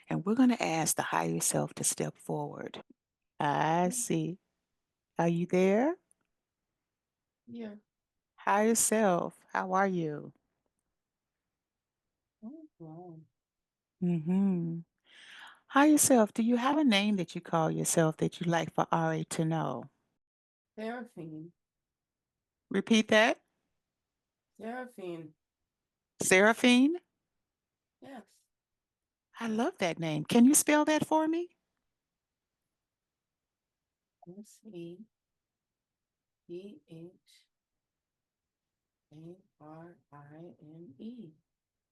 And we're going to ask the higher self to step forward. I see. Are you there? Yeah. Higher self, how are you? Oh, wow. Mm-hmm. Higher self, do you have a name that you call yourself that you'd like for Ari to know? Seraphine. Repeat that. Seraphine. Seraphine? Yes. I love that name. Can you spell that for me? Seraphine.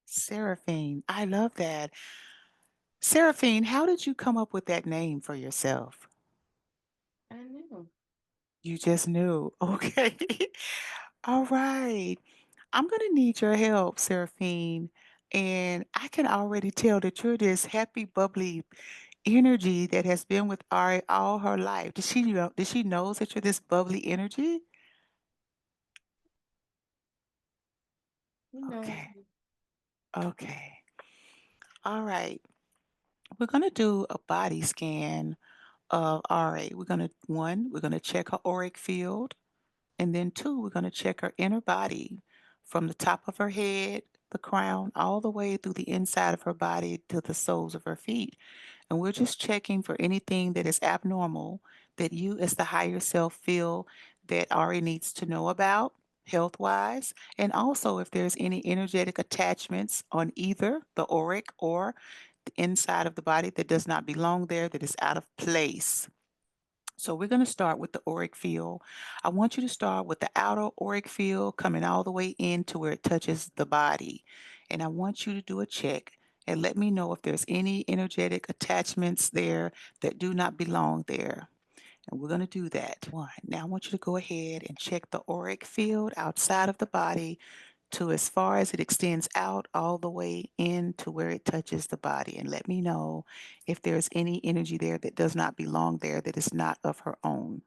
Seraphine. I love that. Seraphine, how did you come up with that name for yourself? I knew. You just knew. Okay. All right. I'm going to need your help, Seraphine. And I can already tell that you're this happy, bubbly energy that has been with Ari all her life. Does she knows that you're this bubbly energy? He knows Okay. me. Okay. All right. We're going to do a body scan of Ari. We're going to check her auric field. And then two, we're going to check her inner body from the top of her head, the crown, all the way through the inside of her body to the soles of her feet. And we're just checking for anything that is abnormal that you, as the higher self, feel that Ari needs to know about health wise. And also if there's any energetic attachments on either the auric or the inside of the body that does not belong there, that is out of place. So we're going to start with the auric field. I want you to start with the outer auric field coming all the way in to where it touches the body. And I want you to do a check and let me know if there's any energetic attachments there that do not belong there. And we're going to do that. One. Now I want you to go ahead and check the auric field outside of the body to as far as it extends out all the way in to where it touches the body. And let me know if there's any energy there that does not belong there, that is not of her own.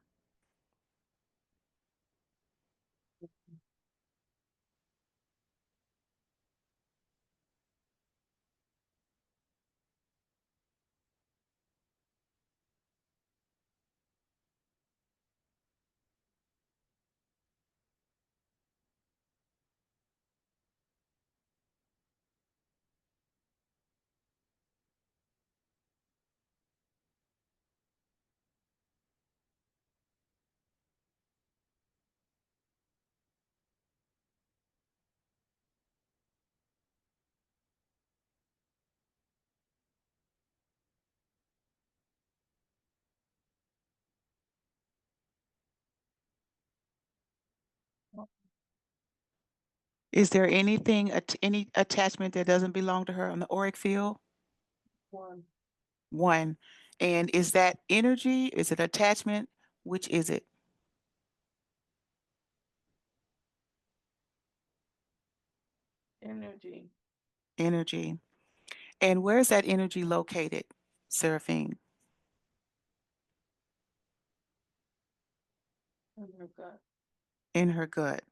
Is there any attachment that doesn't belong to her on the auric field? One. One. And is that energy? Is it attachment? Which is it? Energy. Energy. And where is that energy located, Seraphine? In her gut. In her gut.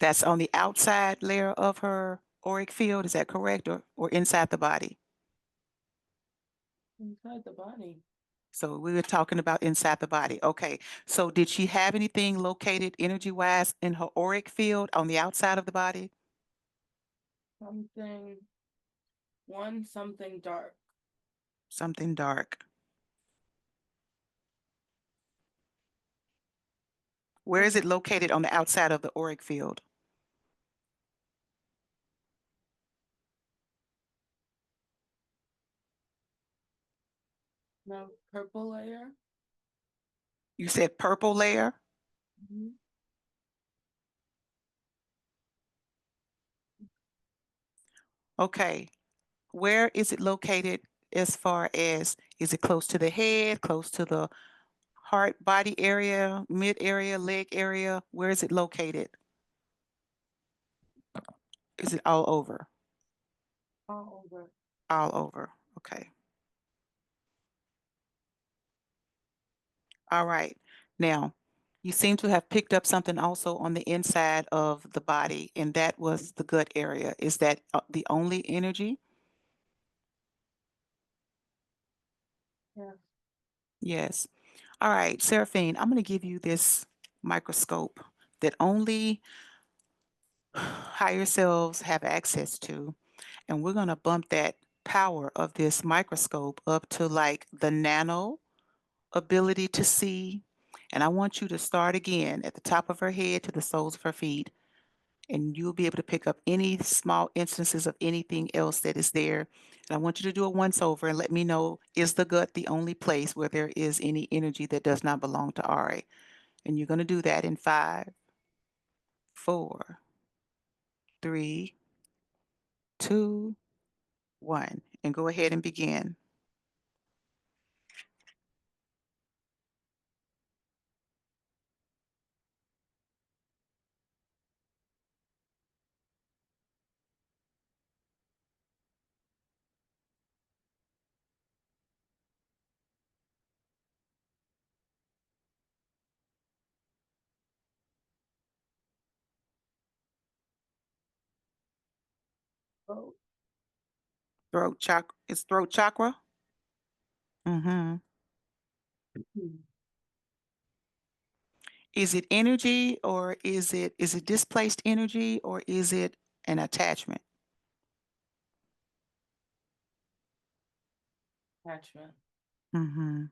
That's on the outside layer of her auric field. Is that correct? Or inside the body? Inside the body. So we were talking about inside the body. Okay. So did she have anything located energy wise in her auric field on the outside of the body? Something. Something dark. Something dark. Where is it Okay. located on the outside of the auric field? No purple layer. You said purple layer. Mhm. Okay. Where is it located as far as is it close to the head, close to the heart, body area, mid area, leg area? Where is it located? Is it all over? All over. All over. Okay. All right. Now, You seem to have picked up something also on the inside of the body, and that was the gut area. Is that the only energy? Yeah. Yes. All right, Seraphine, I'm going to give you this microscope that only higher selves have access to. And we're going to bump that power of this microscope up to like the nano ability to see. And I want you to start again at the top of her head to the soles of her feet. And you'll be able to pick up any small instances of anything else that is there. And I want you to do it once over and let me know, is the gut the only place where there is any energy that does not belong to Ari? And you're going to do that in 5, 4, 3, 2, 1. And go ahead and begin. Oh. Throat chakra. It's throat chakra. Mm-hmm. Hmm. Is it energy or is it displaced energy or is it an attachment? Attachment. Mm-hmm.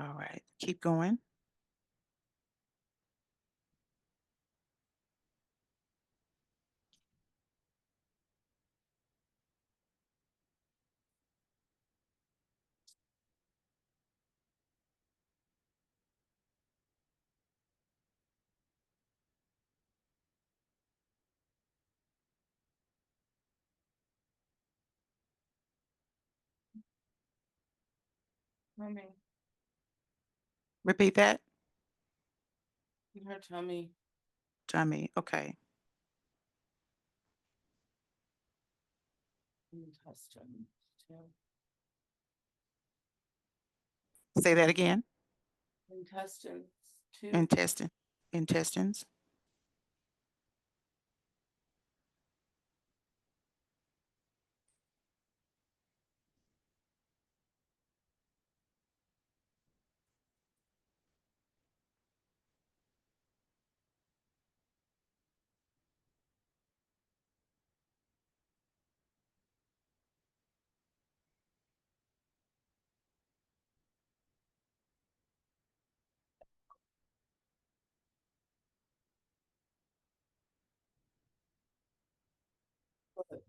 All right. Keep going. Tummy. Repeat that. In her tummy. Tummy. Okay. Intestines too. Say that again. Intestines too. Intestine. Intestines. Foot.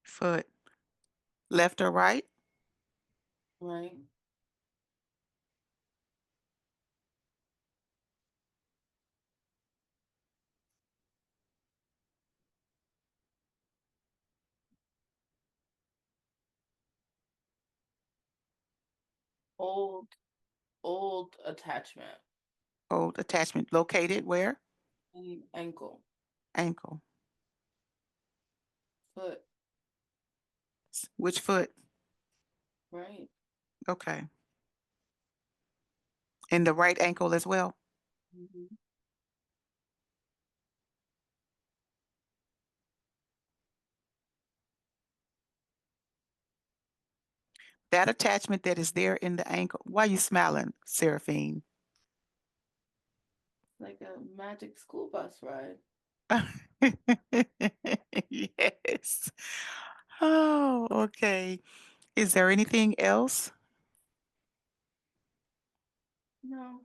Foot. Left or right? Right. Old. Old attachment. Old attachment. Located where? And ankle. Ankle. Foot. Which foot? Right. Okay. And the right ankle as well. Hmm. That attachment that is there in the ankle. Why are you smiling, Seraphine? Like a magic school bus ride. Yes. Oh, okay. Is there anything else? No.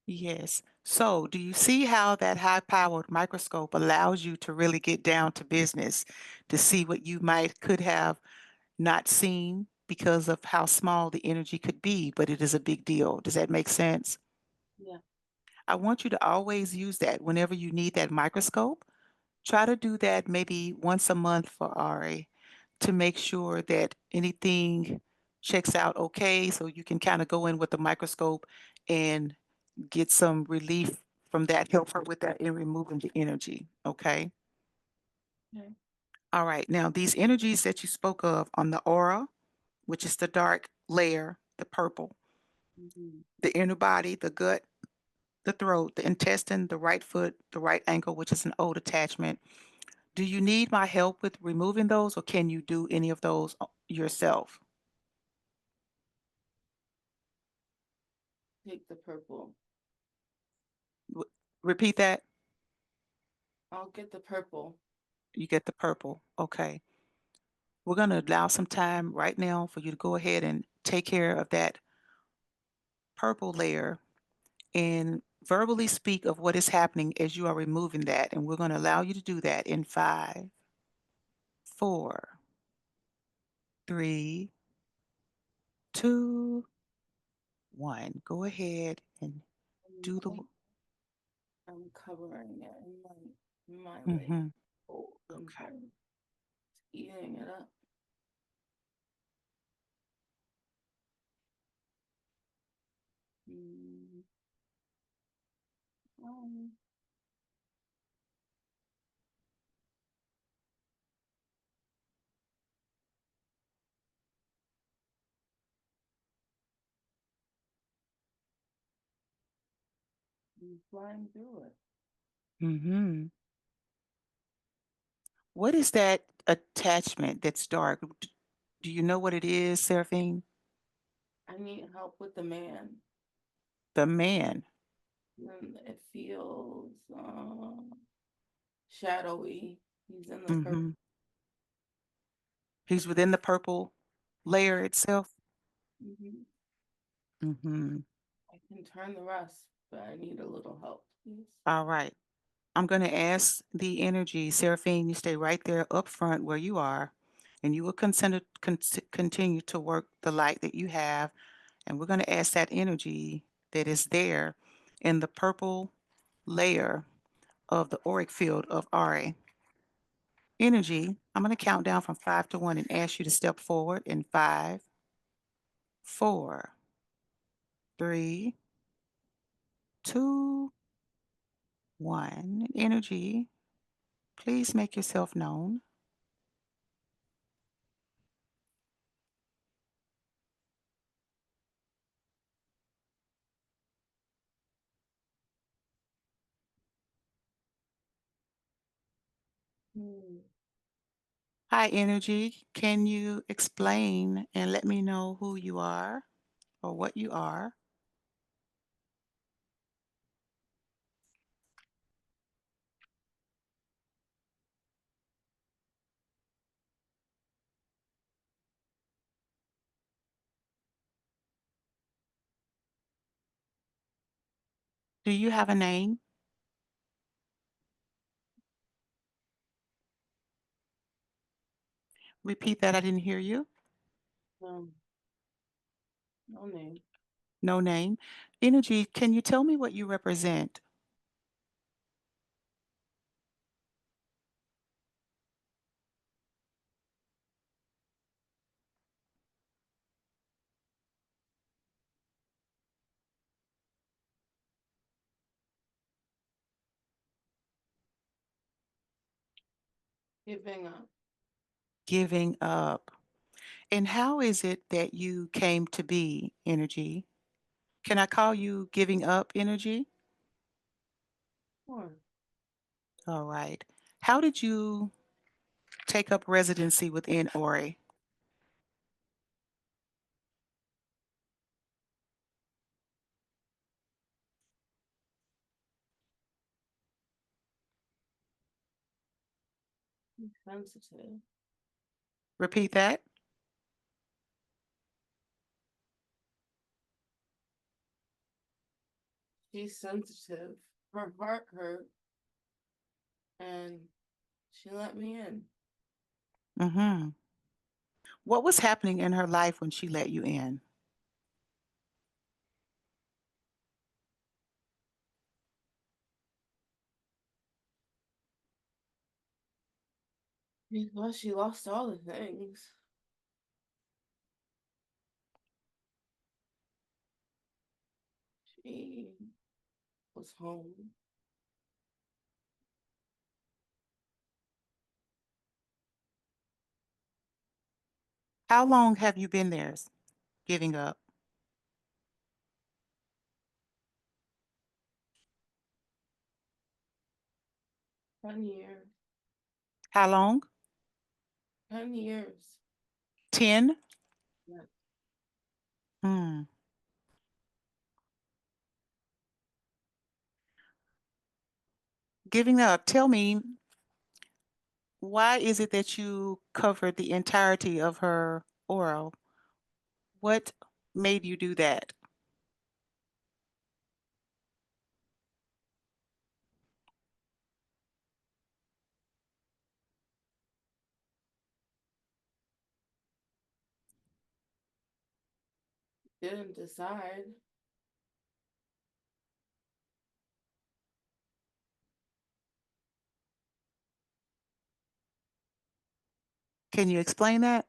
Yes. So, do you see how that high-powered microscope allows you to really get down to business to see what you might could have not seen because of how small the energy could be, but it is a big deal. Does that make sense? Yeah. I want you to always use that whenever you need that microscope. Try to do that maybe once a month for Ari to make sure that anything checks out okay so you can kind of go in with the microscope and get some relief from that, help her with that in removing the energy. Okay. Okay. All right. Now, these energies that you spoke of on the aura, which is the dark layer, the purple, Mm-hmm. The inner body, the gut, the throat, the intestine, the right foot, the right ankle, which is an old attachment. Do you need my help with removing those, or can you do any of those yourself? Take the purple. W- Repeat that. I'll get the purple. You get the purple. Okay. We're going to allow some time right now for you to go ahead and take care of that purple layer and verbally speak of what is happening as you are removing that. And we're going to allow you to do that in 5, 4, 3, 2, 1. Go ahead and do the. And I'm covering it in my way. Mm-hmm. Oh, and Okay. her eating it up. Mm. Um, I'm flying through it. Mm-hmm. What is that attachment that's dark? Do you know what it is, Seraphine? I need help with the man. The man. And it feels shadowy. He's in the purple. Mm-hmm. He's within the purple layer itself. Hmm. Mm-hmm. I can turn the rest, but I need a little help, please. All right. I'm going to ask the energy, Seraphine, you stay right there up front where you are, and you will continue to work the light that you have. And we're going to ask that energy that is there in the purple layer of the auric field of RA. Energy, I'm going to count down from 5 to 1 and ask you to step forward in 5, 4, 3, 2, 1. Energy, please make yourself known. Hmm. Hi, energy. Can you explain and let me know who you are or what you are? Do you have a name? Repeat that. I didn't hear you. Um, no name. No name. Energy, can you tell me what you represent? Giving up. Giving up. And how is it that you came to be, energy? Can I call you giving up, energy? Or All right. How did you take up residency within Ori? sensitive. Repeat that. She's sensitive. Her heart hurt, and she let me in. Mm-hmm. What was happening in her life when she let you in? Because she lost all the things. She was home. How long have you been there giving up? 10 years. How long? 10 years. 10? Yeah. Hmm. Giving up. Tell me, why is it that you covered the entirety of her aura? What made you do that? Didn't decide. Can you explain that?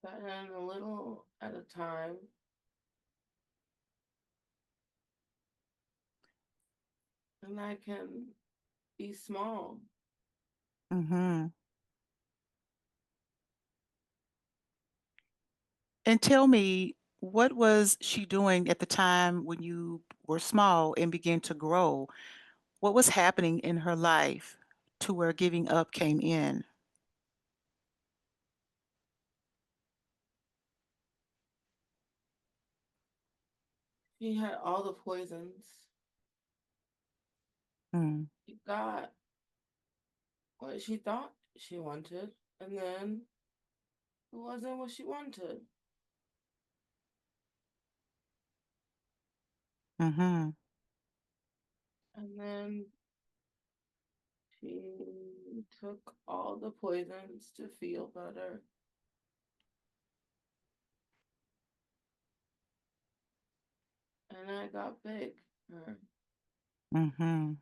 Got in a little at a time. And I can be small. Mhm. And tell me, what was she doing at the time when you were small and began to grow? What was happening in her life to where giving up came in? She had all the poisons. Mm, She got what she thought she wanted, and then it wasn't what she wanted. mhm, And then she took all the poisons to feel better. And I got big. Her. mhm.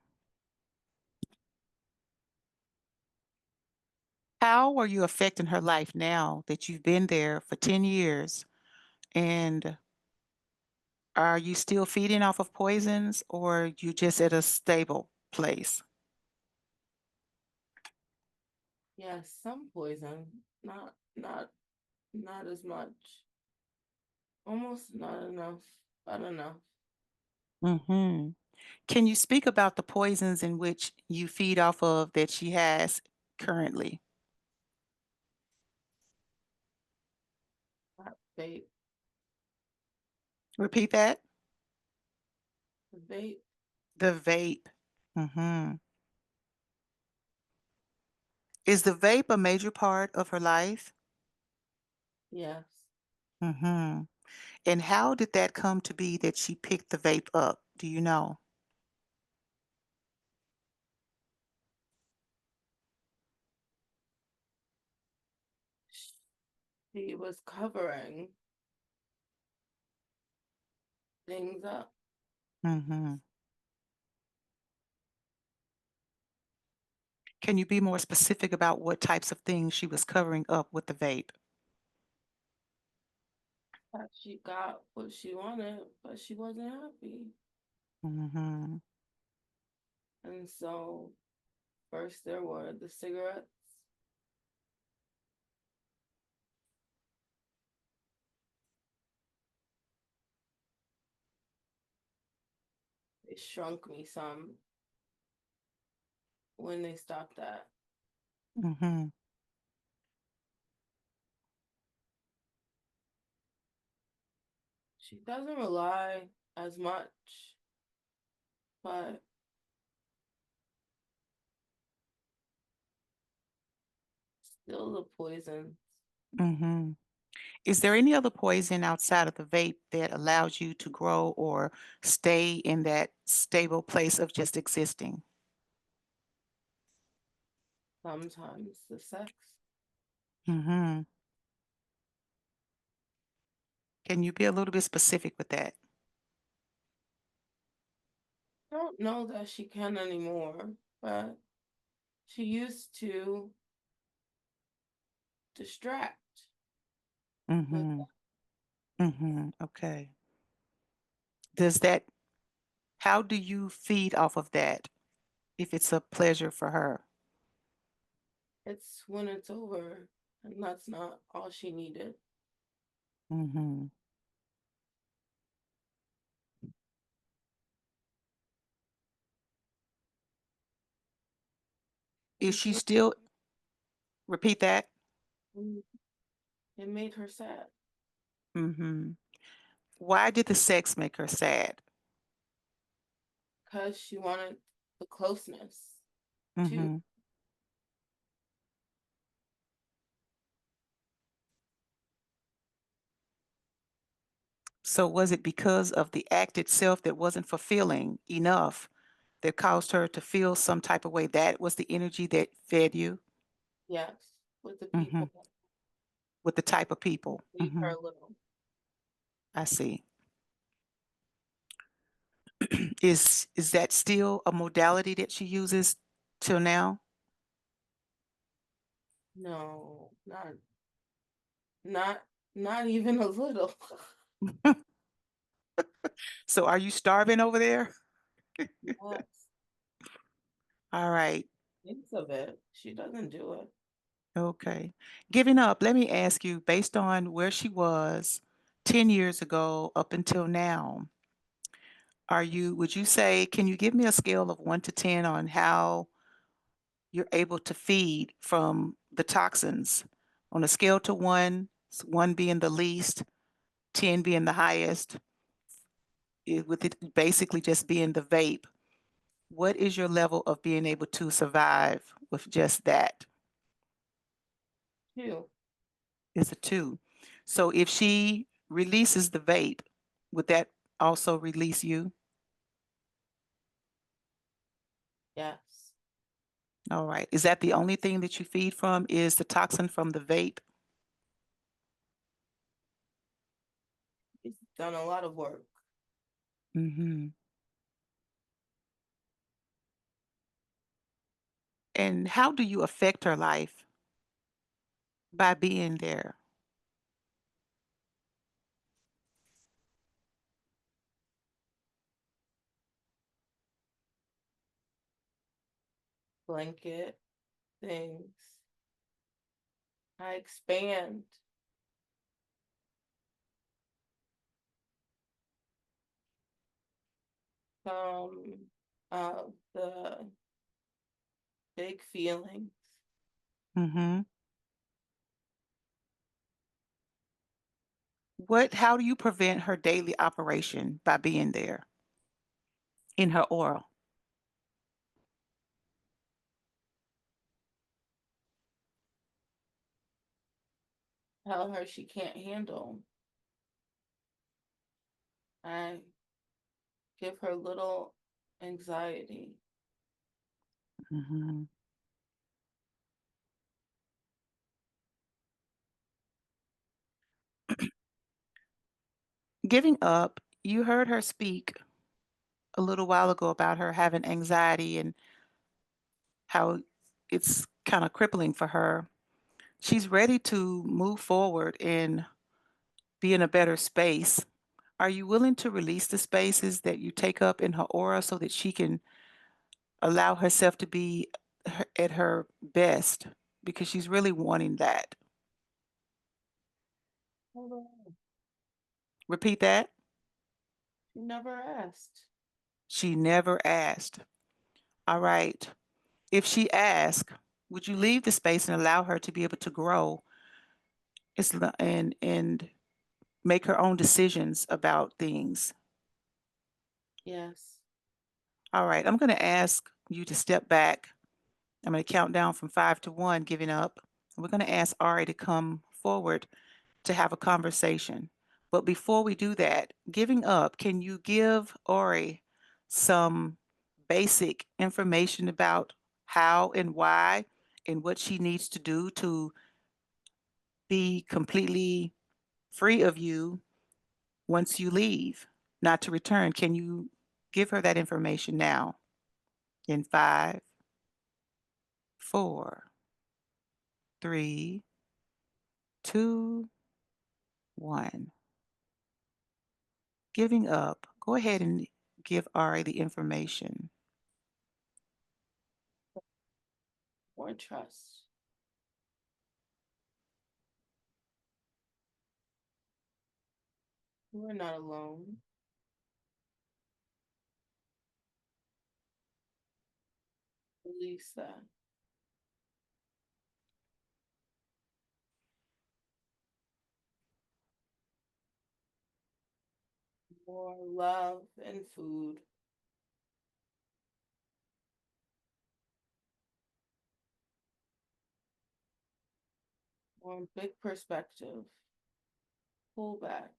How are you affecting her life now that you've been there for 10 years? And are you still feeding off of poisons or you just at a stable place? Yes, some poison. Not as much. Almost not enough, but enough. Mhm. Can you speak about the poisons in which you feed off of that she has currently? Not vape. Repeat that. Vape, The vape. Mhm. Is the vape a major part of her life? yes. Mhm. And how did that come to be that she picked the vape up? Do you know? She was covering things up. Mhm. Can you be more specific about what types of things she was covering up with the vape? That she got what she wanted, but she wasn't happy. Mhm. And so, first there were the cigarettes. They shrunk me some when they stopped that. Mhm. She doesn't rely as much, but still the poisons. Mhm. Is there any other poison outside of the vape that allows you to grow or stay in that stable place of just existing? Sometimes the sex. Mhm. Can you be a little bit specific with that? I don't know that she can anymore, but she used to distract with Mhm. Mhm. Okay. Does that How do you feed off of that if it's a pleasure for her? it's when it's over, and that's not all she needed. Mhm. Is And she she, still repeat that? and it made her sad Mhm. Why did the sex make her sad? because she wanted the closeness too. Mhm. So was it because of the act itself that wasn't fulfilling enough that caused her to feel some type of way? That was the energy that fed you? Yes, with the Mhm. people With the type of people. leave her Mhm. a little. I see. Is that still a modality that she uses till now? No, not not even a little. So are you starving over there? Yes, All right. thinks of it. She doesn't do it. Okay. Giving up, let me ask you, based on where she was 10 years ago up until now, would you say, can you give me a scale of 1 to 10 on how you're able to feed from the toxins? On a scale to 1, 1 being the least, 10 being the highest, with it basically just being the vape, what is your level of being able to survive with just that? Too. Is a 2. So if she releases the vape, would that also release you? Yes. All right. Is that the only thing that you feed from is the toxin from the vape? He's done a lot of work. Mhm. And how do you affect her life by being there? Blanket things. I expand some of the big feelings. Mhm. How do you prevent her daily operation by being there in her aura? Tell her she can't handle. I give her little anxiety. Mhm. Giving up, you heard her speak a little while ago about her having anxiety and how it's kind of crippling for her. She's ready to move forward and be in a better space. Are you willing to release the spaces that you take up in her aura so that she can allow herself to be at her best? Because she's really wanting that. Hold on. Repeat that. She never asked. She never asked. All right. If she asked, would you leave the space and allow her to be able to grow and make her own decisions about things? Yes. All right. I'm going to ask you to step back. I'm going to count down from 5 to 1, giving up. We're going to ask Ari to come forward to have a conversation. But before we do that, giving up, can you give Ori some basic information about how and why and what she needs to do to be completely free of you once you leave, not to return? Can you give her that information now? In 5, 4, 3, 2, 1. Giving up. Go ahead and give Ari the information. More trust. We're not alone. Release that. More love and food. More big perspective. Pull back.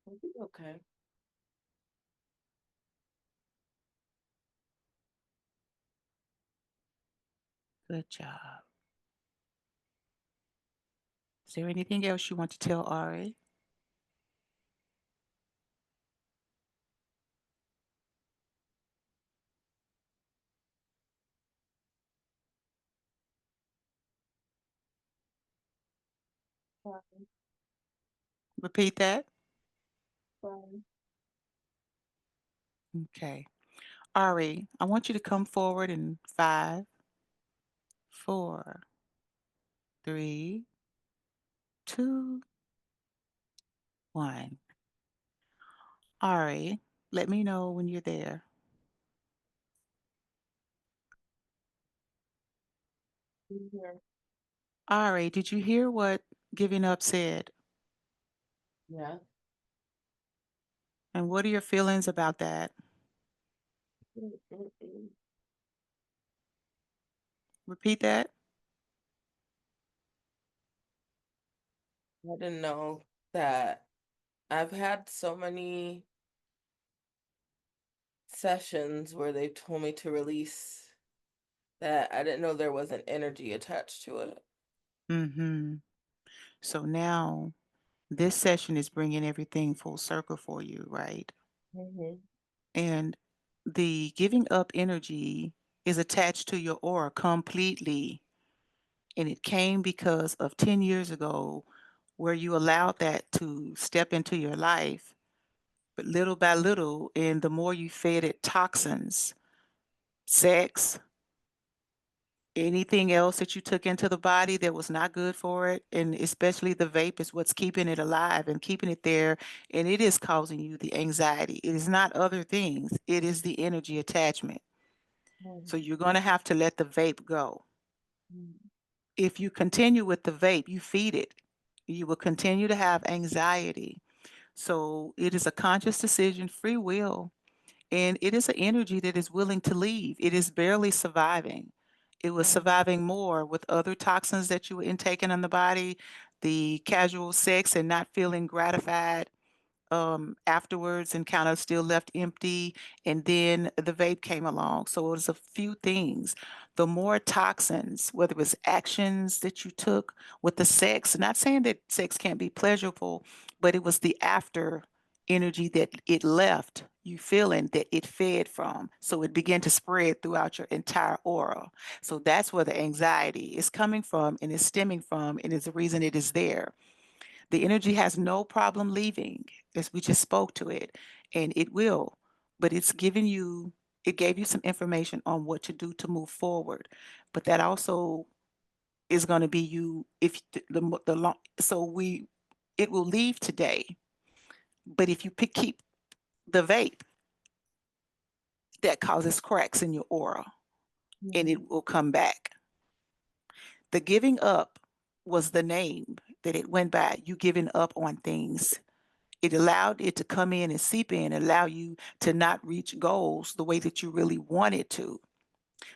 We'll be okay. Good job. Is there anything else you want to tell Ari? Fine. Repeat that. Fine. Okay. Ari, I want you to come forward in 5, 4, 3, 2, 1. Ari, let me know when you're there. Be here. Ari, did you hear what giving up said? Yeah. And what are your feelings about that? Mm-mm-mm. Repeat that. I didn't know that I've had so many sessions where they told me to release that I didn't know there was an energy attached to it. Mm-hmm. So now this session is bringing everything full circle for you, right? Mm-hmm. And the giving up energy is attached to your aura completely. And it came because of 10 years ago where you allowed that to step into your life. But little by little, and the more you fed it toxins, sex, anything else that you took into the body that was not good for it, and especially the vape is what's keeping it alive and keeping it there, and it is causing you the anxiety. It is not other things, it is the energy attachment. So you're going to have to let the vape go. Mm-hmm. If you continue with the vape, you feed it, you will continue to have anxiety. So it is a conscious decision, free will. And it is an energy that is willing to leave. It is barely surviving. It was surviving more with other toxins that you were intaking in the body, the casual sex and not feeling gratified afterwards and kind of still left empty. And then the vape came along. So it was a few things. The more toxins, whether it was actions that you took with the sex, not saying that sex can't be pleasurable, but it was the after energy that it left you feeling that it fed from. So it began to spread throughout your entire aura. So that's where the anxiety is coming from and is stemming from, and is the reason it is there. The energy has no problem leaving, as we just spoke to it, and it will, but it's giving you, it gave you some information on what to do to move forward. But that also is going to be you if the long, so we, it will leave today, but if you keep the vape, that causes cracks in your aura and Mm-hmm. it will come back. The giving up was the name that it went by, you giving up on things. It allowed it to come in and seep in, allow you to not reach goals the way that you really wanted to.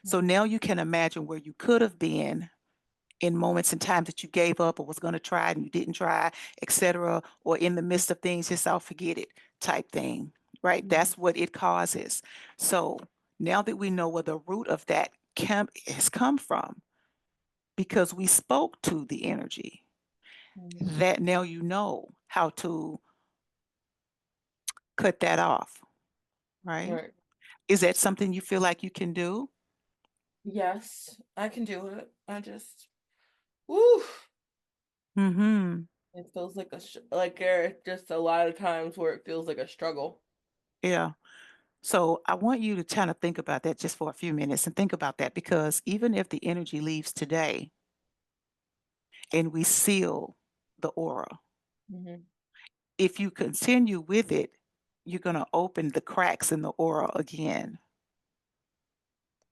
So now you can imagine where you could have been in moments and times that you gave up or was going to try and you didn't try, etc., or in the midst of things, just I'll forget it type thing, right? Mm-hmm. That's what it causes. So now that we know where the root of that has come from, because we spoke to the energy, Mm-hmm. that now you know how to cut that off, right? Right. Is that something you feel like you can do? Yes, I can do it. I just, woo. Mm-hmm. It feels like like there are just a lot of times where it feels like a struggle. Yeah. So I want you to kind of think about that just for a few minutes and think about that because even if the energy leaves today and we seal the aura, Mhm. if you continue with it, you're going to open the cracks in the aura again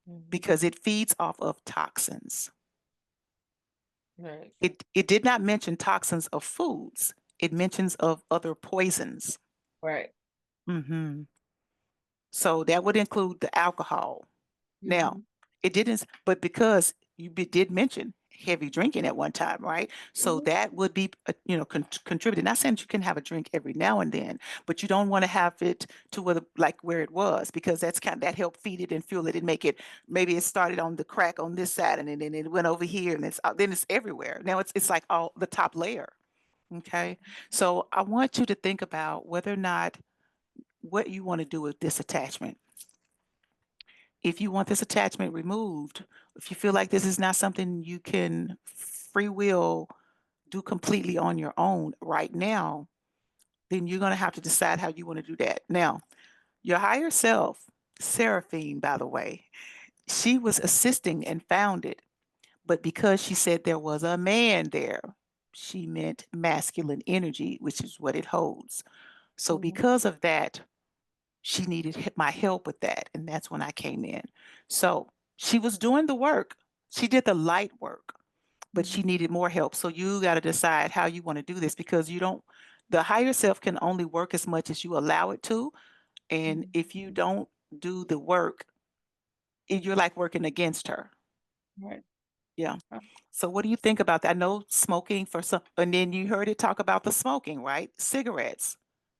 Mhm. because it feeds off of toxins. Right. It did not mention toxins of foods. It mentions of other poisons. Right. Mhm. So that would include the alcohol. Now, Mhm. it didn't, but because did mention heavy drinking at one time, right? So Mhm. that would be, contributing. Not saying you can have a drink every now and then, but you don't want to have it to where like where it was, because that's kind of that help feed it and fuel it and make it. Maybe it started on the crack on this side and then it went over here and then it's everywhere. Now it's like all the top layer. Okay, so I want you to think about whether or not what you want to do with this attachment. If you want this attachment removed, if you feel like this is not something you can free will do completely on your own right now, then you're going to have to decide how you want to do that. Now, your higher self, Seraphine, by the way, she was assisting and found it, but because she said there was a man there, she meant masculine energy, which is what it holds. So, Mhm. because of that, she needed my help with that. And that's when I came in. So she was doing the work. She did the light work, but she Mhm. needed more help. So you got to decide how you want to do this because the higher self can only work as much as you allow it to. And Mhm. if you don't do the work, you're like working against her. Right. Yeah. Uh, So what do you think about that? I know smoking for some, and then you heard it talk about the smoking, right? Cigarettes.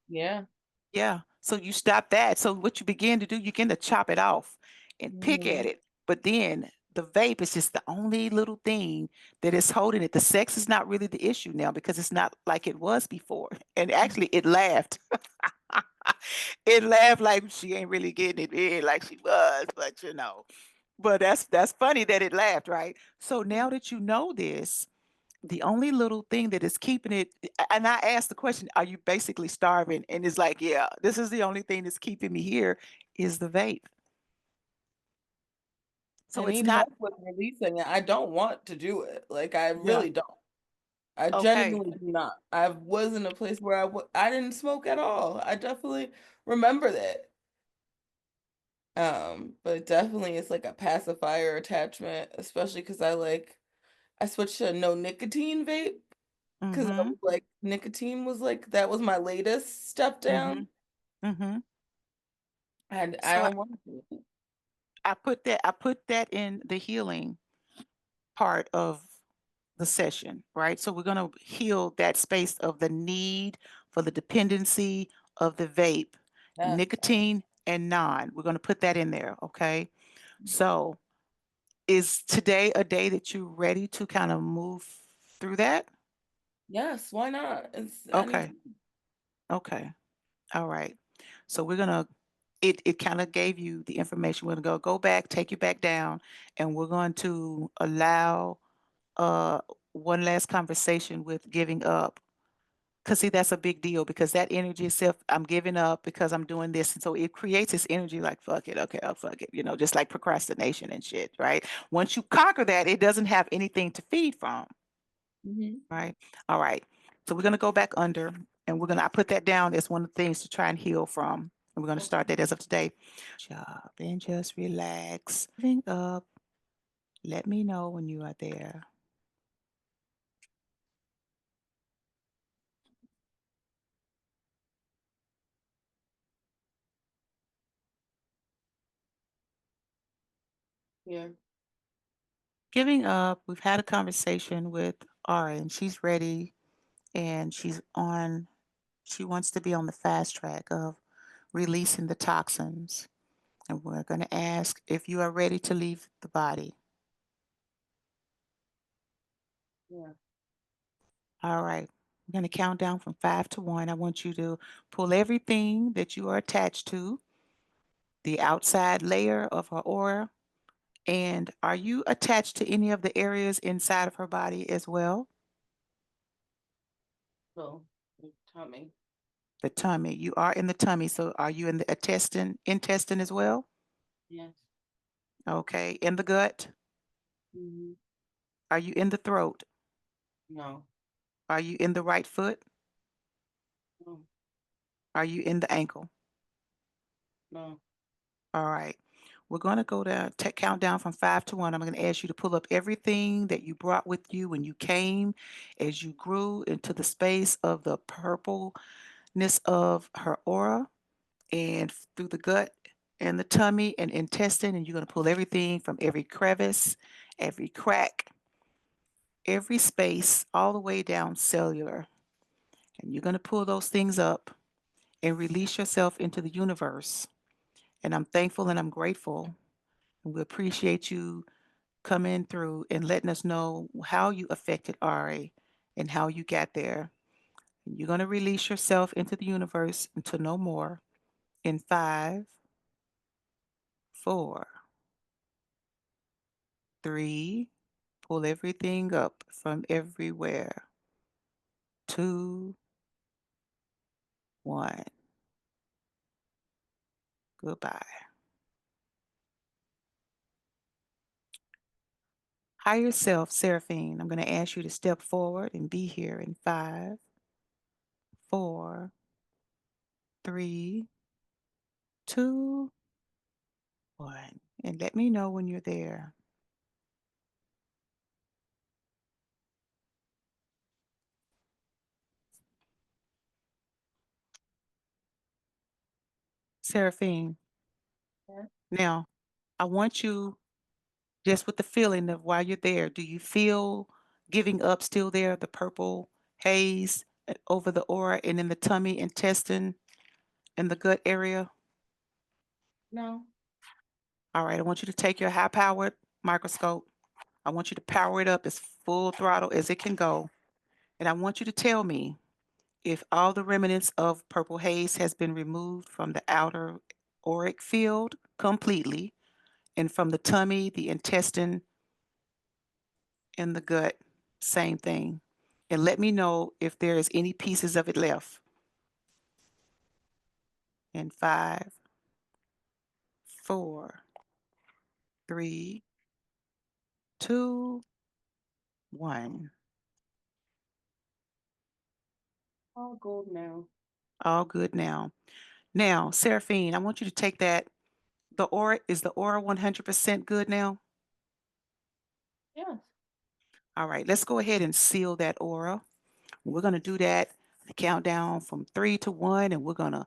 Yeah. Yeah. So you stop that. So what you begin to do, you begin to chop it off and pick at Mhm. it. But then the vape is just the only little thing that is holding it. The sex is not really the issue now because it's not like it was before. And actually, it laughed. It laughed like she ain't really getting it in like she was, but But that's funny that it laughed, right? So now that you know this, the only little thing that is keeping it, and I asked the question, are you basically starving? And it's like, yeah, this is the only thing that's keeping me here is the vape. I So it's need not help with releasing it. I don't want to do it. Like I yeah. really don't. I Okay. genuinely do not. I was in a place where I didn't smoke at all. I definitely remember that. But it definitely is like a pacifier attachment, especially because I switched to no nicotine vape because I Mm-hmm. was like nicotine was like that was my latest step Mm-hmm. down, Mm-hmm. and I So don't want to. I put that in the healing part of the session, right? So we're gonna heal that space of the need for the dependency of the vape, Yes, nicotine and non. We're gonna put that in there, okay? So is today a day that you're ready to kind of move through that? yes, why not? It's Okay. anytime. Okay. All right. So we're gonna it kind of gave you the information. We're gonna go back, take you back down, and we're going to allow uh one last conversation with giving up. Cause see, that's a big deal because that energy itself, I'm giving up because I'm doing this. And so it creates this energy like, fuck it, okay, I'll fuck it, just like procrastination and shit, right? Once you conquer that, it doesn't have anything to feed from. Hmm. Right. All right. So we're going to go back under and I put that down as one of the things to try and heal from. And we're going to Okay. start that as of today. Job and just relax. Giving up. Let me know when you are there. Yeah. Giving up. We've had a conversation with Ari and she's ready and she wants to be on the fast track of releasing the toxins. And we're going to ask if you are ready to leave the body. Yeah. All right. I'm going to count down from 5 to 1. I want you to pull everything that you are attached to, the outside layer of her aura. And are you attached to any of the areas inside of her body as well? So, tummy. The tummy. You are in the tummy. So are you in the intestine as well? Yes. Okay. In the gut? Mm-hmm. Are you in the throat? No. Are you in the right foot? No. Are you in the ankle? No. All right. We're going to go down, count down from 5 to 1. I'm going to ask you to pull up everything that you brought with you when you came, as you grew into the space of the purpleness of her aura and through the gut and the tummy and intestine. And you're going to pull everything from every crevice, every crack, every space, all the way down cellular. And you're going to pull those things up and release yourself into the universe. And I'm thankful and I'm grateful. And we appreciate you coming through and letting us know how you affected Ari and how you got there. And you're going to release yourself into the universe into no more in 5, 4, 3. Pull everything up from everywhere. 2, 1. Goodbye. Higher self, Seraphine, I'm going to ask you to step forward and be here in 5, 4, 3, 2, 1. And let me know when you're there. Seraphine, Yes. now I want you just with the feeling of while you're there, do you feel giving up still there, the purple haze over the aura and in the tummy, intestine, and the gut area? No. All right, I want you to take your high powered microscope. I want you to power it up as full throttle as it can go. And I want you to tell me if all the remnants of purple haze has been removed from the outer auric field completely, and from the tummy, the intestine, and the gut, same thing. And let me know if there is any pieces of it left. In 5, 4, 3, 2, 1. All gold now. All good now. Now, Seraphine, I want you to take that. Is the aura 100% good now? Yes. All right, let's go ahead and seal that aura. We're going to do that, the countdown from 3 to 1, and we're going to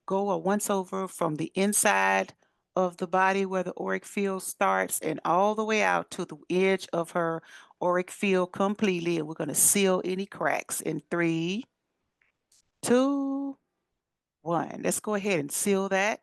go a once over from the inside of the body where the auric field starts and all the way out to the edge of her auric field completely. And we're going to seal any cracks in 3, 2, 1. Let's go ahead and seal that.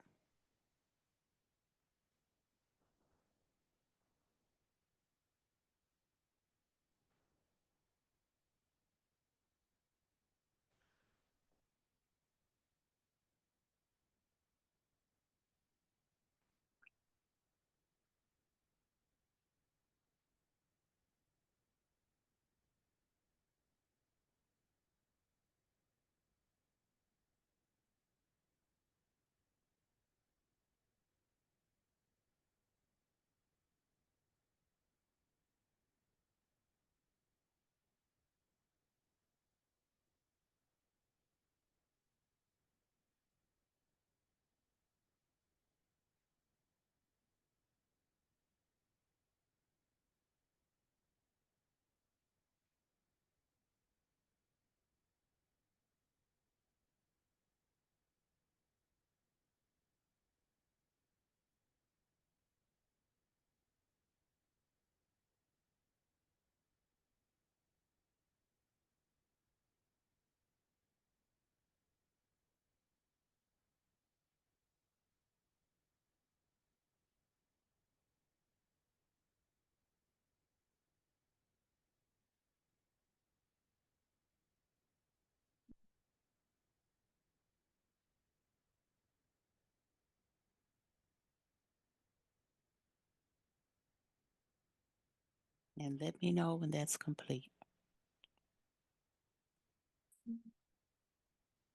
And let me know when that's complete.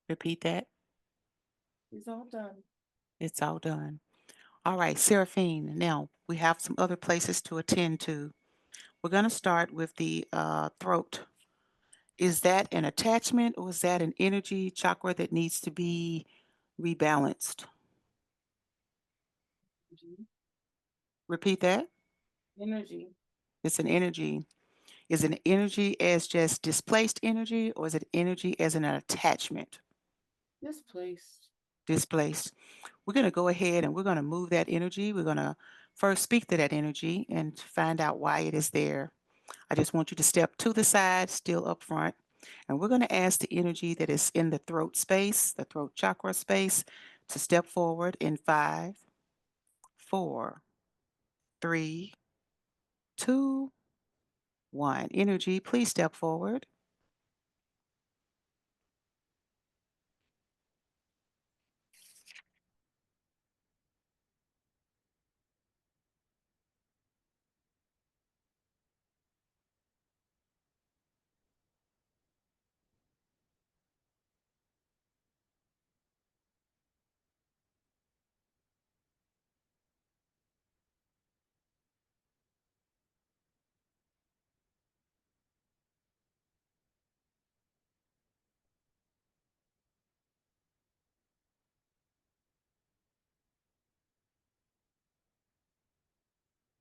Repeat that. It's all done. It's all done. All right, Seraphine. Now we have some other places to attend to. We're going to start with the throat. Is that an attachment or is that an energy chakra that needs to be rebalanced? Energy. Repeat that. Energy. It's an energy. Is it energy as just displaced energy or is it energy as an attachment? Displaced. Displaced. We're going to go ahead and we're going to move that energy. We're going to first speak to that energy and find out why it is there. I just want you to step to the side, still up front. And we're going to ask the energy that is in the throat space, the throat chakra space, to step forward in 5, 4, 3, 2, 1. Energy, please step forward.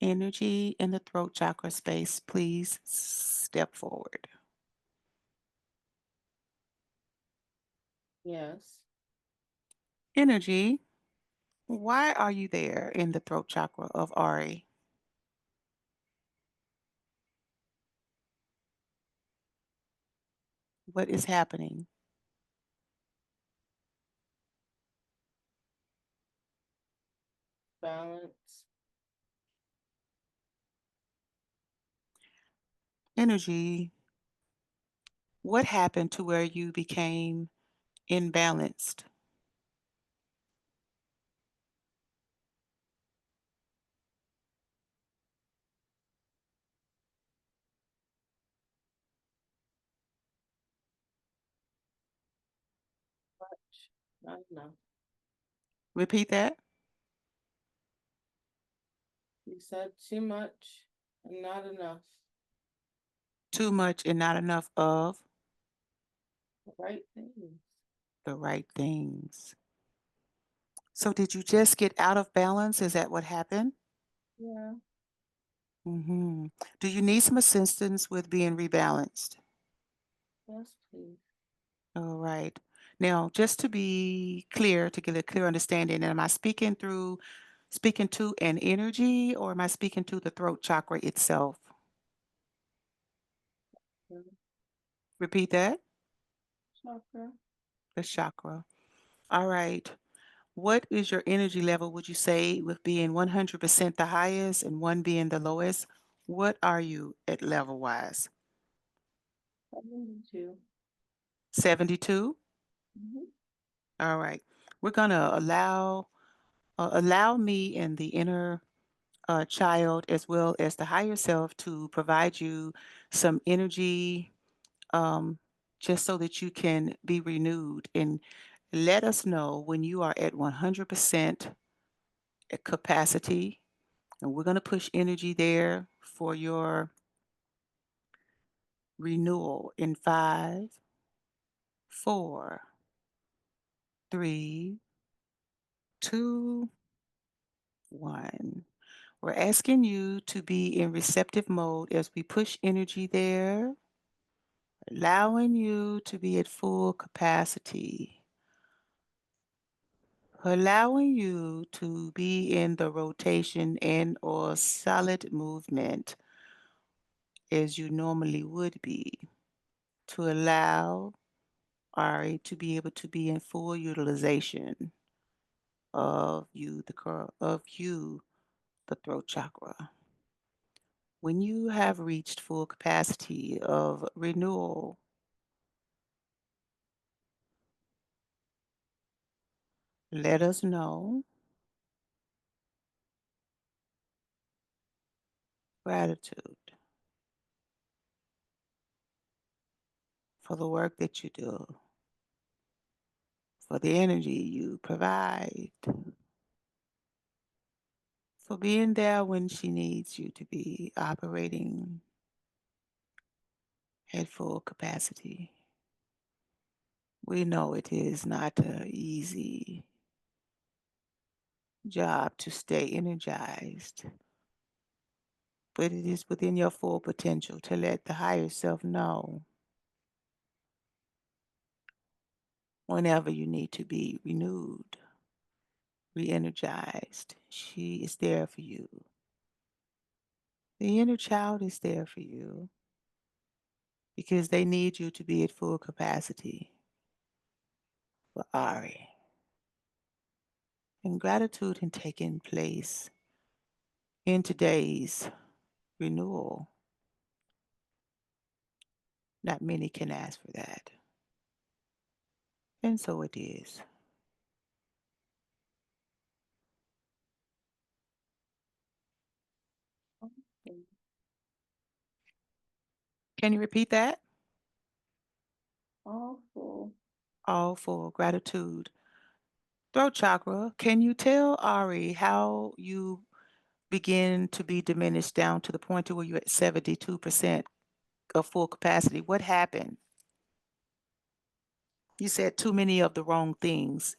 Energy in the throat chakra space, please step forward. Yes. Energy, why are you there in the throat chakra of Ari? What is happening? Balance. Energy, what happened to where you became imbalanced? Much. Not enough. Repeat that. You said too much and not enough. Too much and not enough of The right things. the right things. So did you just get out of balance? Is that what happened? Yeah. Do you need some assistance with being rebalanced? Yes, please. All right. Now, just to be clear, to get a clear understanding, am I speaking to an energy or am I speaking to the throat chakra itself? Yeah. Repeat that. Chakra. The chakra. All right. What is your energy level, would you say, with being 100% the highest and one being the lowest? What are you at level wise? 72. 72? Mm-hmm. All right. We're going to allow me and the inner child as well as the higher self to provide you some energy um, just so that you can be renewed and let us know when you are at 100% capacity. And we're going to push energy there for your renewal in 5, 4, 3, 2, 1. We're asking you to be in receptive mode as we push energy there, allowing you to be at full capacity, allowing you to be in the rotation and or solid movement as you normally would be, to allow Ari to be able to be in full utilization of you, the throat chakra. When you have reached full capacity of renewal, let us know. Gratitude for the work that you do, for the energy you provide, for being there when she needs you to be operating at full capacity. We know it is not an easy job to stay energized, but it is within your full potential to let the higher self know whenever you need to be renewed, re energized. She is there for you. The inner child is there for you because they need you to be at full capacity for Ari. And gratitude in taking place in today's renewal. Not many can ask for that. And so it is. Okay. Can you repeat that? Awful. All for gratitude. Throat chakra, can you tell Ari how you begin to be diminished down to the point to where you're at 72% of full capacity? What happened? You said too many of the wrong things.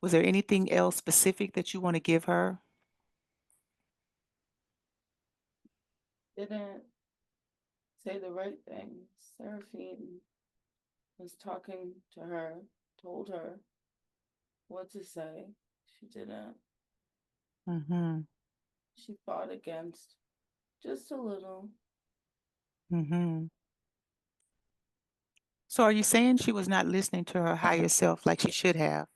Was there anything else specific that you want to give her? Didn't say the right thing. Seraphine was talking to her, told her what to say. She didn't. Mhm. She fought against just a little. Mhm. So are you saying she was not listening to her higher self like she should have?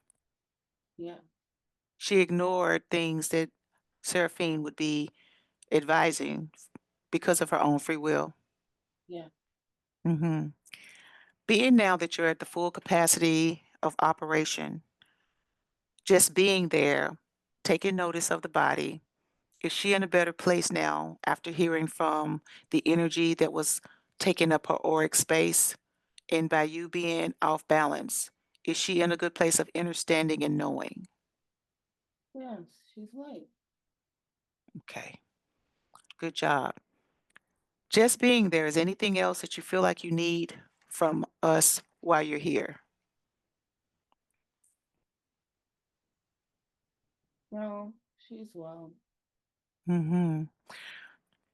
Yeah, She ignored things that Seraphine would be advising because of her own free will. yeah. Mhm. Being now that you're at the full capacity of operation, just being there, taking notice of the body, is she in a better place now after hearing from the energy that was taking up her auric space? And by you being off balance, is she in a good place of understanding and knowing? Yes, she's light. Okay, good job. Just being there, is anything else that you feel like you need from us while you're here? No, she's well. Mhm.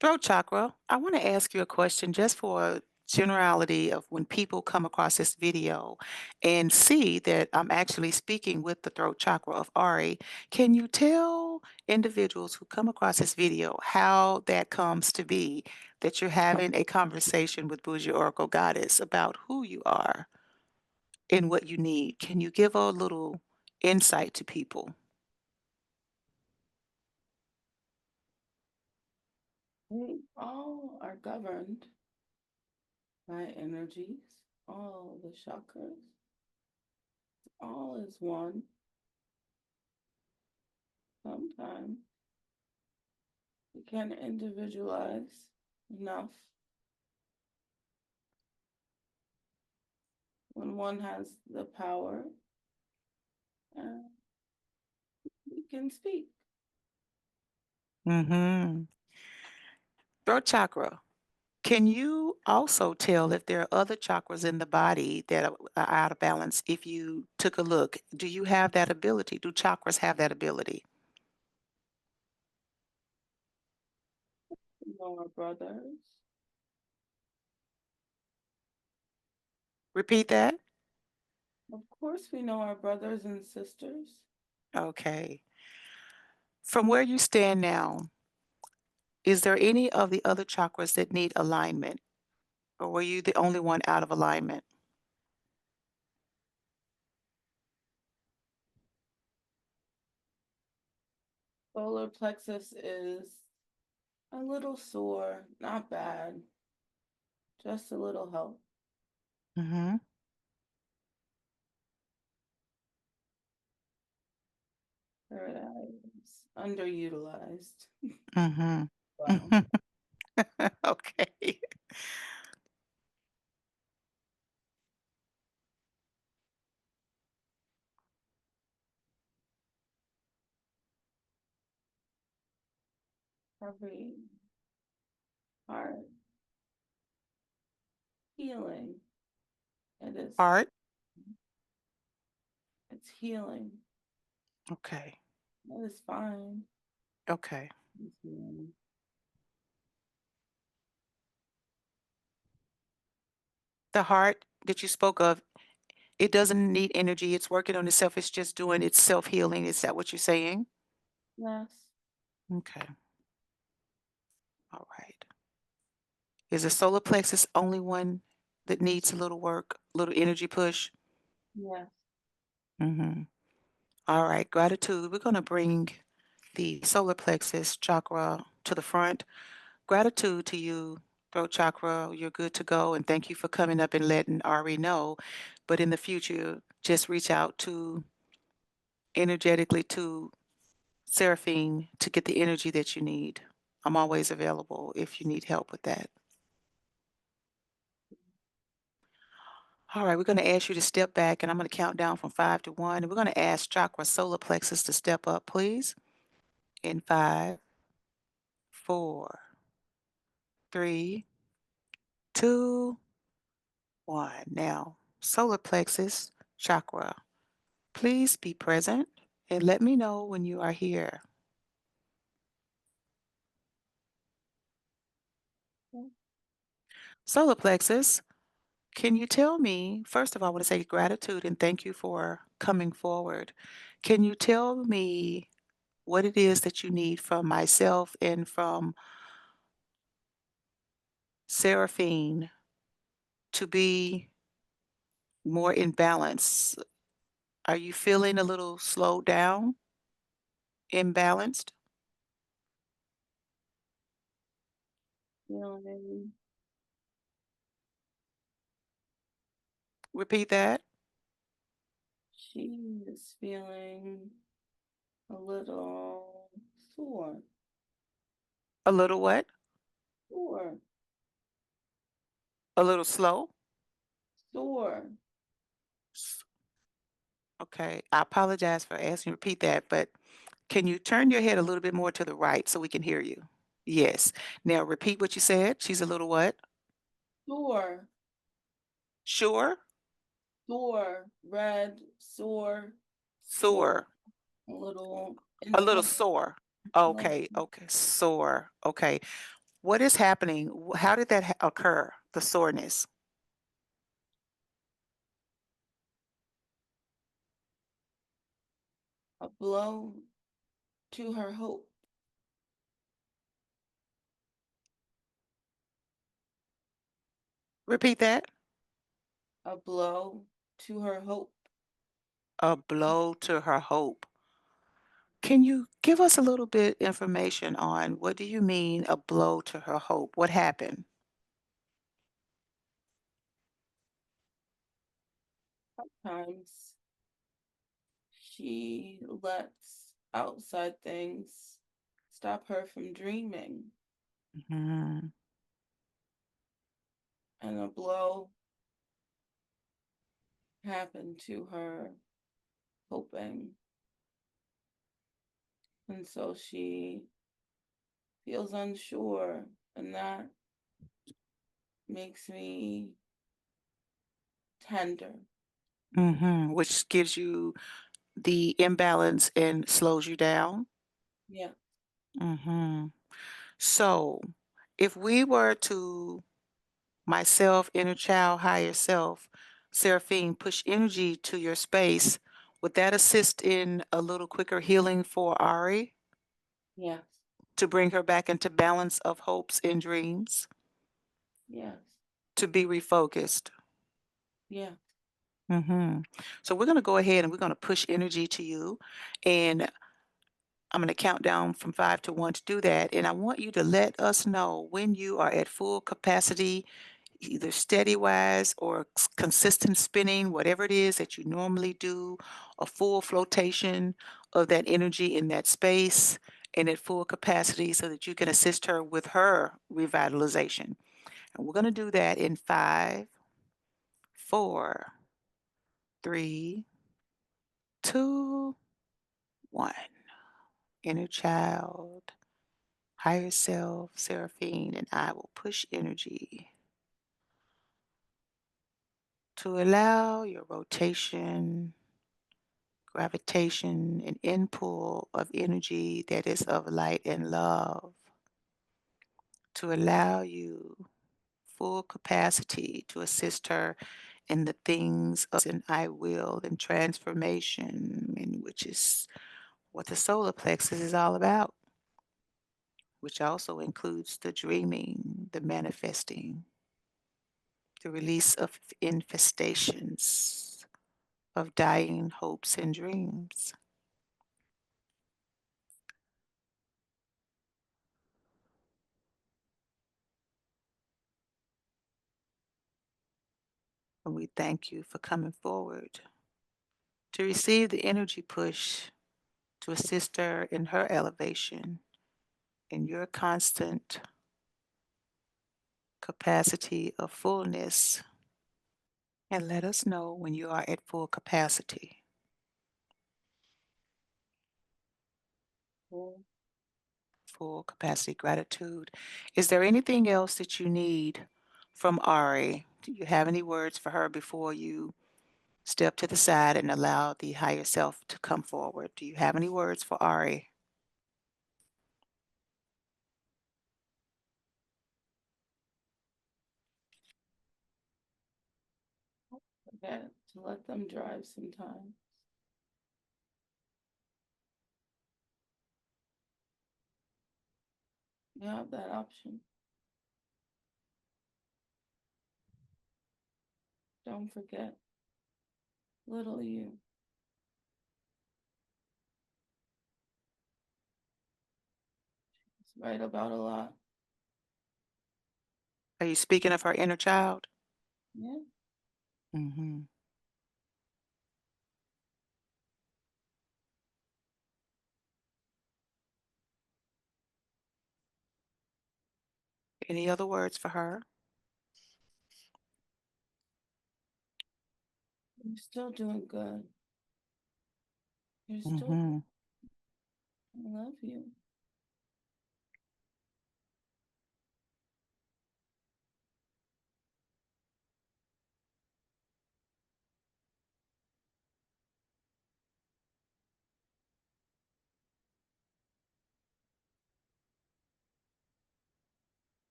Throat chakra, I want to ask you a question just for a generality of when people come across this video and see that I'm actually speaking with the throat chakra of Ari. Can you tell individuals who come across this video how that comes to be that you're having a conversation with Boujee Oracle Goddess about who you are and what you need? Can you give a little insight to people? We all are governed by energies, all the chakras, all is one. Sometimes we can individualize enough when one has the power and we can speak. Mhm. Throat chakra. Can you also tell if there are other chakras in the body that are out of balance if you took a look? Do you have that ability? Do chakras have that ability? We know our brothers. Repeat that? Of course, we know our brothers and sisters. Okay. From where you stand now, is there any of the other chakras that need alignment? Or were you the only one out of alignment? Solar plexus is a little sore, not bad, just a little help. Mm-hmm. Third eye is underutilized. Mm-hmm. Wow. Okay. Every heart healing. It is. Heart. It's healing. Okay. It is fine. Okay. It's healing. The heart that you spoke of, it doesn't need energy. It's working on itself. It's just doing its self-healing. Is that what you're saying? Yes. Okay. All right. Is the solar plexus only one that needs a little work, a little energy push? Yes. Mhm. All right, gratitude. We're going to bring the solar plexus chakra to the front. Gratitude to you, throat chakra. You're good to go. And thank you for coming up and letting Ari know. But in the future, just reach out to energetically to Seraphine to get the energy that you need. I'm always available if you need help with that. All right, we're going to ask you to step back, and I'm going to count down from 5 to 1. And we're going to ask chakra solar plexus to step up, please. In 5, 4, 3, 2, 1. Now, solar plexus chakra, please be present and let me know when you are here. Solar plexus, can you tell me, first of all, I want to say gratitude and thank you for coming forward. Can you tell me what it is that you need from myself and from Seraphine to be more in balance? Are you feeling a little slowed down, imbalanced? Feeling. Repeat that. She is feeling a little sore. A little what? Sore. A little slow? Sore. S- Okay. I apologize for asking you to repeat that, but can you turn your head a little bit more to the right so we can hear you? Yes. Now repeat what you said. She's a little what? Sore. Sure? Sore. Red. Sore. Sore. Sore. A little A little inflamed. sore. A little Okay. Okay. Sore. Okay. What is happening? How did that occur? The soreness. a blow to her hope. Repeat that. A blow to her hope. A blow to her hope. Can you give us a little bit information on what do you mean a blow to her hope? What happened? Sometimes she lets outside things stop her from dreaming, Mhm. and a blow happened to her hoping. And so she feels unsure, and that makes me tender. Which gives you the imbalance and slows you down. Yeah. Mhm. So, if we were to myself, inner child, higher self, Seraphine, push energy to your space, would that assist in a little quicker healing for Ari Yes. to bring her back into balance of hopes and dreams, Yes. to be refocused? Yes. Mhm. So we're gonna go ahead and we're gonna push energy to you, and I'm gonna count down from 5 to 1 to do that, and I want you to let us know when you are at full capacity, either steady-wise or consistent spinning, whatever it is that you normally do, a full flotation of that energy in that space and at full capacity so that you can assist her with her revitalization. And we're gonna do that in 5, 4, 3, 2, 1. Inner child, higher self, Seraphine, and I will push energy to allow your rotation, gravitation, and inpull of energy that is of light and love to allow you full capacity to assist her in the things of and I will and transformation, and which is what the solar plexus is all about, which also includes the dreaming, the manifesting, the release of infestations of dying hopes and dreams. And we thank you for coming forward to receive the energy push to assist her in her elevation in your constant capacity of fullness. And let us know when you are at full capacity. Well, Full capacity gratitude. Is there anything else that you need from Ari? Do you have any words for her before you step to the side and allow the higher self to come forward? Do you have any words for Ari? forget to let them drive sometimes. You have that option. Don't forget. Little you. It's right about a lot. Are you speaking of her inner child? Yeah. Hmm. Any other words for her? You're still doing good. You're still Hmm. I love you.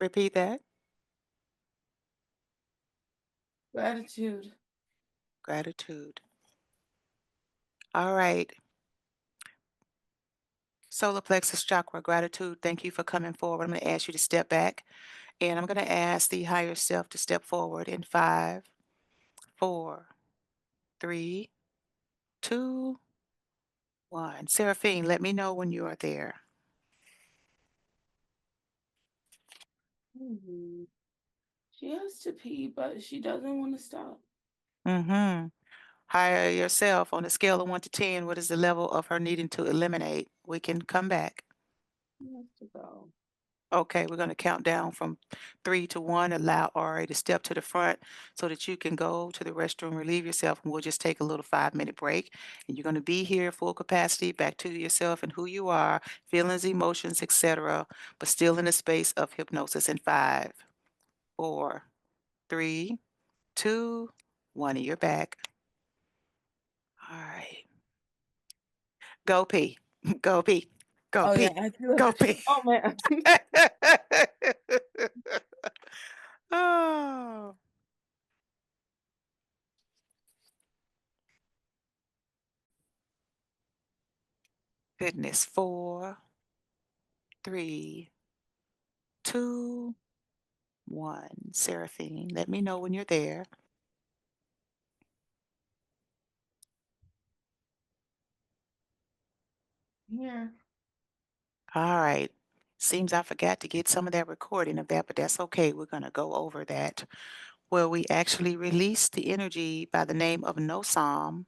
Repeat that. Gratitude. Gratitude. All right. Solar plexus chakra, gratitude. Thank you for coming forward. I'm going to ask you to step back, and I'm going to ask the higher self to step forward in 5, 4, 3, 2, 1. Seraphine, let me know when you are there. Mhm. She has to pee, but she doesn't want to stop. Mm-hmm. Higher yourself on a scale of 1 to 10. What is the level of her needing to eliminate? We can come back. She has to go. Okay, we're going to count down from 3 to 1. Allow Ari to step to the front so that you can go to the restroom, relieve yourself, and we'll just take a little 5-minute break. And you're going to be here full capacity, back to yourself and who you are, feelings, emotions, etc., but still in a space of hypnosis in 5, 4, 3, 2, 1. And you're back. All right. Go pee. Go pee. Go Oh yeah, pee. I do Go have to. pee. Oh man. Oh, goodness. 4, 3, 2, 1. Seraphine, let me know when you're there. Here. All right. Seems I forgot to get some of that recording of that, but that's okay. We're going to go over that. Where we actually released the energy by the name of No Psalm,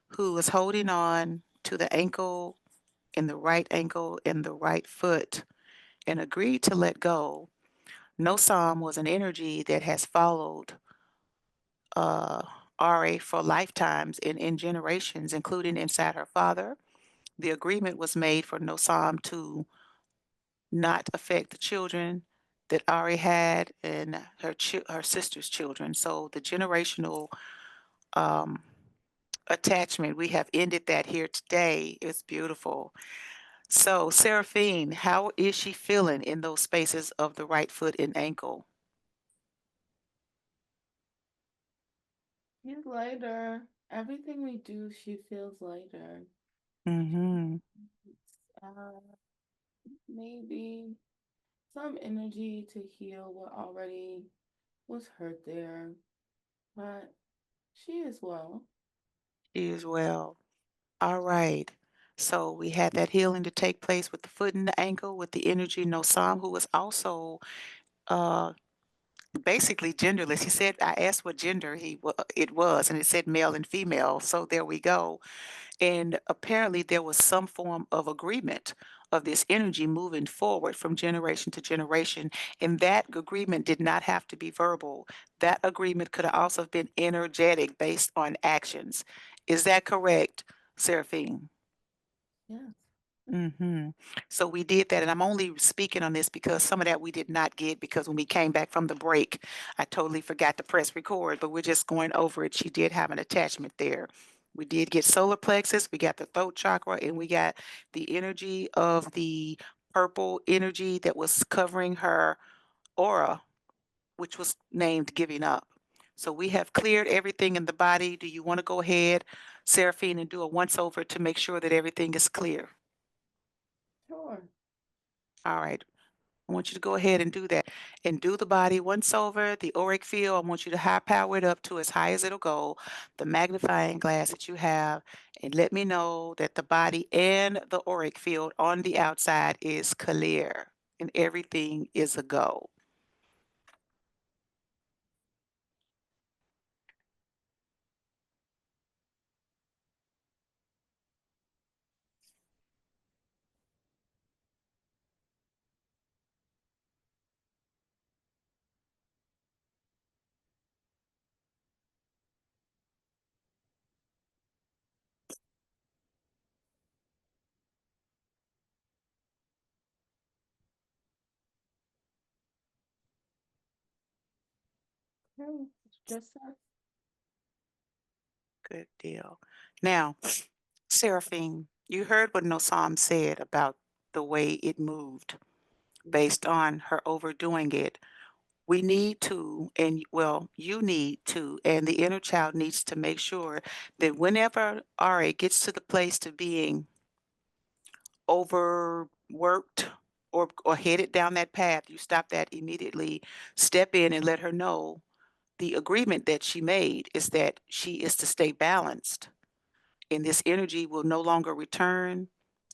who was holding on to the ankle in the right ankle in the right foot and agreed to let go. No Psalm was an energy that has followed uh, Ra for lifetimes in generations, including inside her father, The agreement was made for Nosam to not affect the children that Ari had and her sister's children. So the generational um, attachment, we have ended that here today. It's beautiful. So, Seraphine, how is she feeling in those spaces of the right foot and ankle? She's lighter. Everything we do, she feels lighter. Mm-hmm. Uh, maybe some energy to heal what already was hurt there, but she is well. She is well. All right. So we had that healing to take place with the foot and the ankle, with the energy no Sam, who was also uh basically genderless. He said I asked what gender it was, and it said male and female. So there we go. And apparently, there was some form of agreement of this energy moving forward from generation to generation. And that agreement did not have to be verbal. That agreement could have also been energetic based on actions. Is that correct, Seraphine? Yes. Hmm. So we did that, and I'm only speaking on this because some of that we did not get because when we came back from the break, I totally forgot to press record, but we're just going over it. She did have an attachment there. We did get solar plexus, we got the throat chakra, and we got the energy of the purple energy that was covering her aura, which was named giving up. So we have cleared everything in the body. Do you want to go ahead, Seraphine, and do a once over to make sure that everything is clear? Sure. All right. I want you to go ahead and do that and do the body once over, the auric field. I want you to high power it up to as high as it'll go, the magnifying glass that you have, and let me know that the body and the auric field on the outside is clear and everything is a go. Okay. It's just that. Good deal. Now, Seraphine, you heard what Nosam said about the way it moved based on her overdoing it. We need to, and well, you need to, and the inner child needs to make sure that whenever RA gets to the place to being overworked or headed down that path, you stop that immediately, step in and let her know the agreement that she made is that she is to stay balanced and this energy will no longer return,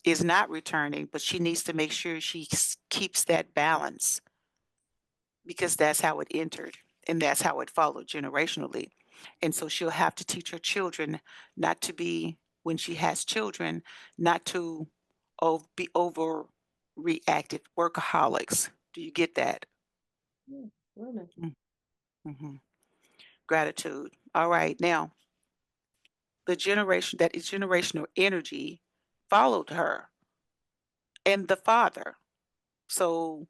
is not returning, but she needs to make sure she keeps that balance because that's how it entered and that's how it followed generationally. And so she'll have to teach her children not to be, when she has children, not to be over reactive workaholics. Do you get that? Yeah, really. Mm-hmm. Gratitude. All right. Now, the generation that is generational energy followed her and the father. So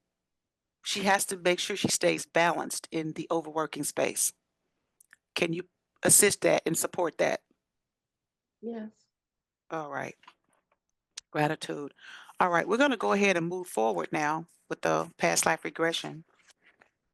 she has to make sure she stays balanced in the overworking space. Can you assist that and support that? Yes. All right. Gratitude. All right. We're going to go ahead and move forward now with the past life regression.